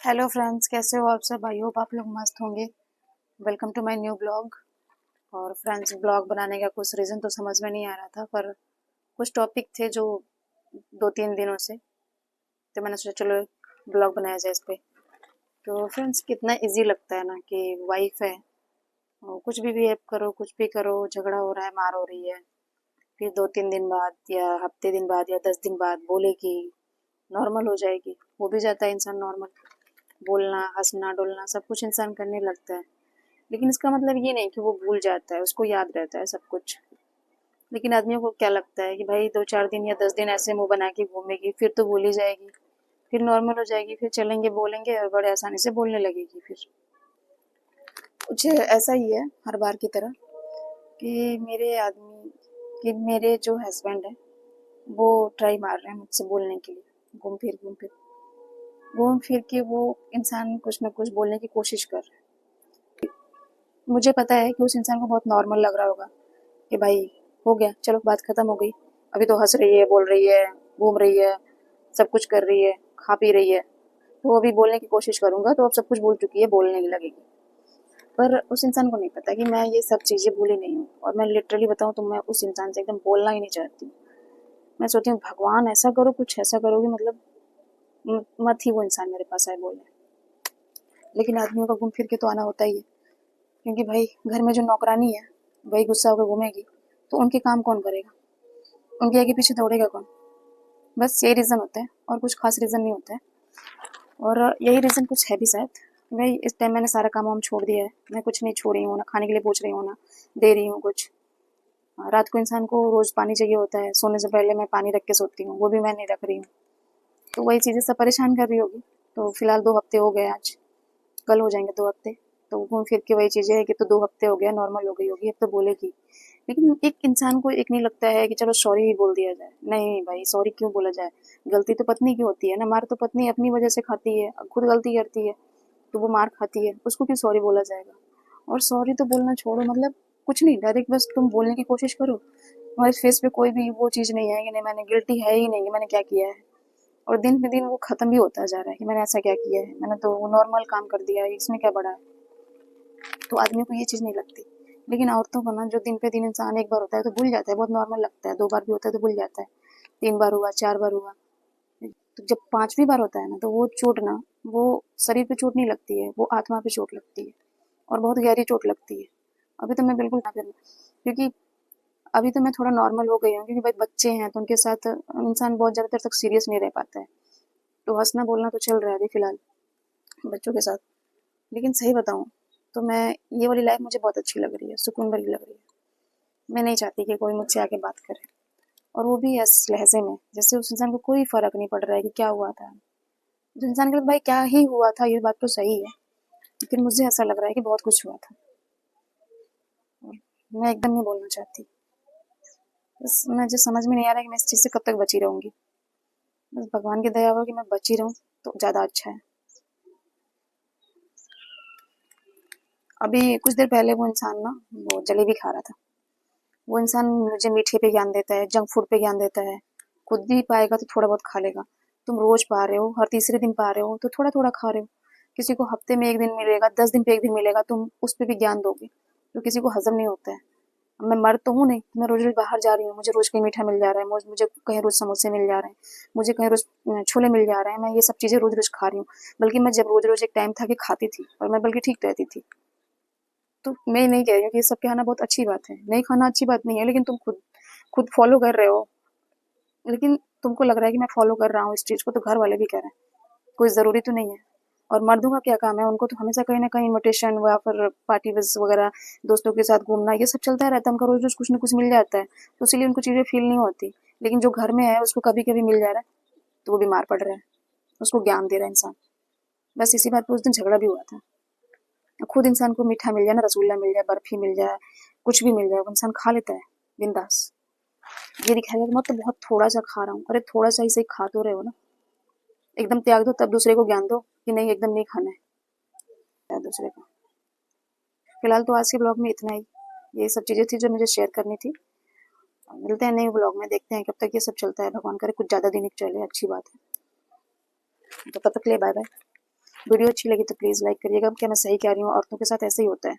Hello friends, कैसे हो आप सब? आई होप आप लोग मस्त होंगे। Welcome to my new blog. और फ्रेंड्स, ब्लॉग बनाने का कुछ रीज़न तो समझ में नहीं आ रहा था, पर कुछ टॉपिक थे जो 2-3 दिनों से, तो मैंने सोचा चलो ब्लॉग बनाया जाए इस पे। तो फ्रेंड्स, कितना इजी लगता है ना कि वाइफ है और कुछ भी बिहेव करो, कुछ भी करो, झगड़ा हो रहा है, मार हो रही है, फिर 2-3 दिन बाद या हफ्ते दिन बाद या 10 दिन बाद बोलेगी, नॉर्मल हो जाएगी। हो भी जाता है इंसान नॉर्मल, बोलना, हंसना, डुलना सब कुछ इंसान करने लगता है। लेकिन इसका मतलब ये नहीं कि वो भूल जाता है, उसको याद रहता है सब कुछ। लेकिन आदमियों को क्या लगता है कि भाई 2-4 दिन या 10 दिन ऐसे मुंह बना के घूमेगी, फिर तो भूल ही जाएगी, फिर नॉर्मल हो जाएगी, फिर चलेंगे बोलेंगे और बड़े आसानी से बोलने लगेगी। फिर कुछ ऐसा ही है हर बार की तरह कि मेरे जो हस्बैंड है वो ट्राई मार रहे हैं मुझसे बोलने के लिए। घूम फिर के वो इंसान कुछ ना कुछ बोलने की कोशिश कर रहा है। मुझे पता है कि उस इंसान को बहुत नॉर्मल लग रहा होगा कि भाई हो गया, चलो बात खत्म हो गई, अभी तो हंस रही है, बोल रही है, घूम रही है, सब कुछ कर रही है, खा पी रही है, तो अभी बोलने की कोशिश करूंगा तो अब सब कुछ बोल चुकी है, बोलने की लगेगी। पर उस इंसान को नहीं पता कि मैं ये सब चीज़ें भूली नहीं हूँ, और मैं लिटरली बताऊँ तो मैं उस इंसान से एकदम बोलना ही नहीं चाहती। मैं सोचती हूँ भगवान ऐसा करो, कुछ ऐसा करो कि मतलब मत ही वो इंसान मेरे पास आए बोलने। लेकिन आदमियों का घूम फिर के तो आना होता ही है, क्योंकि भाई घर में जो नौकरानी है वही गुस्सा होकर घूमेगी, तो उनके काम कौन करेगा? उनके आगे पीछे दौड़ेगा कौन? बस यही रीज़न होता है, और कुछ खास रीज़न नहीं होता है। और यही रीज़न कुछ है भी शायद। भाई इस टाइम मैंने सारा काम वाम छोड़ दिया है, मैं कुछ नहीं छू रही हूँ, ना खाने के लिए पूछ रही हूँ, ना दे रही हूँ कुछ। रात को इंसान को रोज़ पानी चाहिए होता है, सोने से पहले मैं पानी रख के सोती हूँ, वो भी मैं नहीं रख रही हूँ। तो वही चीज़ें सब परेशान कर रही होगी। तो फिलहाल 2 हफ्ते हो गए आज, कल हो जाएंगे 2 हफ्ते। तो घूम फिर के वही चीज़ें है कि तो 2 हफ्ते हो गया, नॉर्मल हो गई होगी, अब तो बोलेगी। लेकिन एक इंसान को एक नहीं लगता है कि चलो सॉरी ही बोल दिया जाए। नहीं भाई, सॉरी क्यों बोला जाए? गलती तो पत्नी की होती है ना, मार तो पत्नी अपनी वजह से खाती है, खुद गलती करती है तो वो मार खाती है, उसको क्यों सॉरी बोला जाएगा? और सॉरी तो बोलना छोड़ो, मतलब कुछ नहीं, डायरेक्ट बस तुम बोलने की कोशिश करो। तुम्हारे फेस पे कोई भी वो चीज़ नहीं है कि नहीं मैंने गिल्टी है ही नहीं कि मैंने क्या किया है। और दिन पे दिन वो खत्म भी होता जा रहा है कि मैंने ऐसा क्या किया है, मैंने तो वो नॉर्मल काम कर दिया है, इसमें क्या बड़ा है? तो आदमियों को ये चीज़ नहीं लगती। लेकिन औरतों को ना, जो दिन पे दिन इंसान एक बार होता है तो भूल जाता है, बहुत नॉर्मल लगता है, 2 बार भी होता है तो भूल जाता है, 3 बार हुआ, 4 बार हुआ। तो जब 5वीं बार होता है ना, तो वो चोट ना, वो शरीर पे चोट नहीं लगती है, वो आत्मा पे चोट लगती है, और बहुत गहरी चोट लगती है। अभी तो मैं बिल्कुल ना करना, क्योंकि अभी तो मैं थोड़ा नॉर्मल हो गई हूँ, क्योंकि भाई बच्चे हैं तो उनके साथ इंसान बहुत ज़्यादा देर तक सीरियस नहीं रह पाता है। तो हंसना बोलना तो चल रहा है अभी फिलहाल बच्चों के साथ। लेकिन सही बताऊँ तो मैं, ये वाली लाइफ मुझे बहुत अच्छी लग रही है, सुकून भरी लग रही है। मैं नहीं चाहती कि कोई मुझसे आके बात करे, और वो भी इस लहजे में जैसे उस इंसान को कोई फर्क नहीं पड़ रहा है कि क्या हुआ था। उस इंसान के लिए भाई क्या ही हुआ था, ये बात तो सही है, लेकिन मुझे ऐसा लग रहा है कि बहुत कुछ हुआ था। और मैं एकदम नहीं बोलना चाहती। बस मुझे समझ में नहीं आ रहा है कि मैं इस चीज़ से कब तक बची रहूंगी। बस भगवान की दया हो कि मैं बची रहूं तो ज़्यादा अच्छा है। अभी कुछ देर पहले वो इंसान ना, वो जलेबी खा रहा था। वो इंसान मुझे मीठे पे ज्ञान देता है, जंक फूड पे ज्ञान देता है। खुद भी पाएगा तो थोड़ा बहुत खा लेगा। तुम रोज पा रहे हो, हर तीसरे दिन पा रहे हो, तो थोड़ा थोड़ा खा रहे हो। किसी को हफ्ते में 1 दिन मिलेगा, 10 दिन पे 1 दिन मिलेगा, तुम उस पे भी ज्ञान दोगे, तो किसी को हजम नहीं होता है। अब मैं मर्द तो हूँ नहीं, मैं रोज रोज बाहर जा रही हूँ, मुझे रोज कहीं मीठा मिल जा रहा है, मुझे कहीं रोज समोसे मिल जा रहे हैं, मुझे कहीं रोज छोले मिल जा रहे हैं, मैं ये सब चीजें रोज रोज खा रही हूँ। बल्कि मैं जब रोज रोज, एक टाइम था कि खाती थी और मैं बल्कि ठीक रहती थी। तो मैं नहीं कह रही हूँ कि ये सब खाना बहुत अच्छी बात है, नहीं खाना अच्छी बात नहीं है, लेकिन तुम खुद खुद फॉलो कर रहे हो। लेकिन तुमको लग रहा है कि मैं फॉलो कर रहा हूँ इस चीज़ को, तो घर वाले भी कह रहे हैं, कोई ज़रूरी तो नहीं है। और मर्दों का क्या काम है? उनको तो हमेशा कहीं ना कहीं इन्विटेशन या फिर पार्टी वगैरह, दोस्तों के साथ घूमना, ये सब चलता रहता है, उनका रोज रोज कुछ ना कुछ मिल जाता है, तो इसीलिए उनको चीज़ें फील नहीं होती। लेकिन जो घर में है उसको कभी कभी मिल जा रहा है तो वो बीमार पड़ रहा है, उसको ज्ञान दे रहा है इंसान। बस इसी बात पर उस दिन झगड़ा भी हुआ था। खुद इंसान को मीठा मिल जाए ना, रसगुल्ला मिल जाए, बर्फी मिल जाए, कुछ भी मिल जाए, वो इंसान खा लेता है बिंदास। ये दिखाएगा कि मैं तो बहुत थोड़ा सा खा रहा हूँ, अरे थोड़ा सा ही सही, खा तो रहे हो ना। एकदम त्याग दो तब दूसरे को ज्ञान दो कि नहीं एकदम नहीं खाना है दूसरे को। फिलहाल तो आज के ब्लॉग में इतना ही। ये सब चीज़ें थी जो मुझे शेयर करनी थी। मिलते हैं नए ब्लॉग में, देखते हैं कब तक ये सब चलता है, भगवान करे कुछ ज़्यादा दिन चले, अच्छी बात है। तो तब तक के लिए बाय बाय। वीडियो अच्छी लगी तो प्लीज़ लाइक करिएगा। क्या मैं सही कह रही हूँ? औरतों के साथ ऐसे ही होता है।